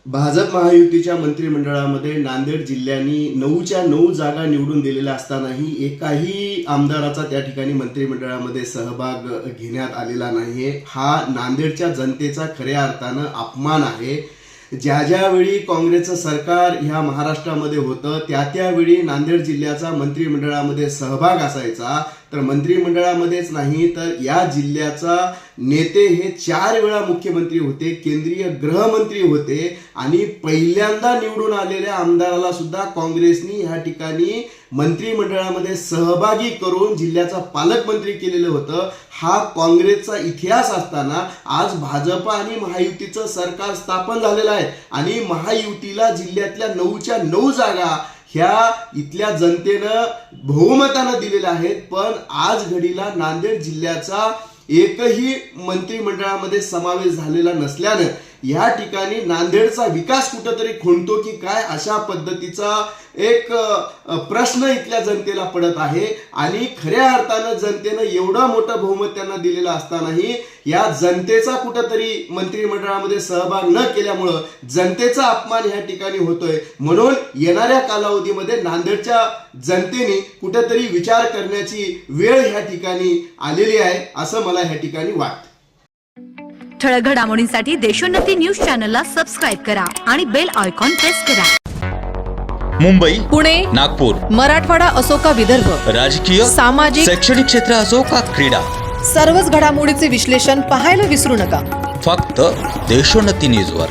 भाजप महायुतीच्या मंत्रिमंडळामध्ये नांदेड जिल्ह्याने 9च्या 9 जागा निवडून दिलेल्या असतानाही एकाही आमदाराचा त्या ठिकाणी मंत्रिमंडळामध्ये सहभाग घेण्यात आलेला नाहीये। हा नांदेडच्या जनतेचा खऱ्या अर्थानं अपमान आहे। ज्यावेळी काँग्रेसचं सरकार ह्या महाराष्ट्रामध्ये होतं त्यावेळी नांदेड जिल्ह्याचा मंत्रिमंडळामध्ये सहभाग असायचा, तर मंत्रिमंडळामध्येच नाही तर या जिल्ह्याचा नेते हे 4 वेळा मुख्यमंत्री होते, केंद्रीय गृहमंत्री होते आणि पहिल्यांदा निवडून आलेल्या आमदाराला सुद्धा काँग्रेसनी ह्या ठिकाणी मंत्रिमंडळामध्ये सहभागी करून जिल्ह्याचा पालकमंत्री केलेलं होतं। हा काँग्रेसचा इतिहास असताना आज भाजप आणि महायुतीचं सरकार स्थापन झालेलं आहे आणि महायुतीला जिल्ह्यातल्या 9च्या 9 जागा ह्या इथल्या जनतेनं बहुमतानं दिलेल्या आहेत। पण आज घडीला नांदेड जिल्ह्याचा एकही मंत्रिमंडळामध्ये समावेश झालेला नसल्यानं या ठिकाणी नांदेडचा विकास कुठेतरी खुंटतो की काय अशा पद्धतीचा एक प्रश्न इथल्या जनतेला पडत आहे। आणि खऱ्या अर्थानं जनतेनं एवढा मोठा बहुमत त्यांना दिलेला असतानाही या जनतेचा कुठेतरी मंत्रिमंडळामध्ये सहभाग न केल्यामुळं जनतेचा अपमान ह्या ठिकाणी होतोय। म्हणून येणाऱ्या कालावधीमध्ये नांदेडच्या जनतेने कुठेतरी विचार करण्याची वेळ ह्या ठिकाणी आलेली आहे असं मला ह्या ठिकाणी वाटतं। ठळक घडामोडींसाठी देशोन्नती न्यूज चॅनलला सबस्क्राइब करा आणि बेल आयकॉन प्रेस करा। मुंबई, पुणे, नागपूर, मराठवाडा असो का विदर्भ, राजकीय, सामाजिक, शैक्षणिक क्षेत्र असो का क्रीडा, सर्वच घडामोडीचे विश्लेषण पाहायला विसरू नका। फक्त देशोन्नती न्यूजवर।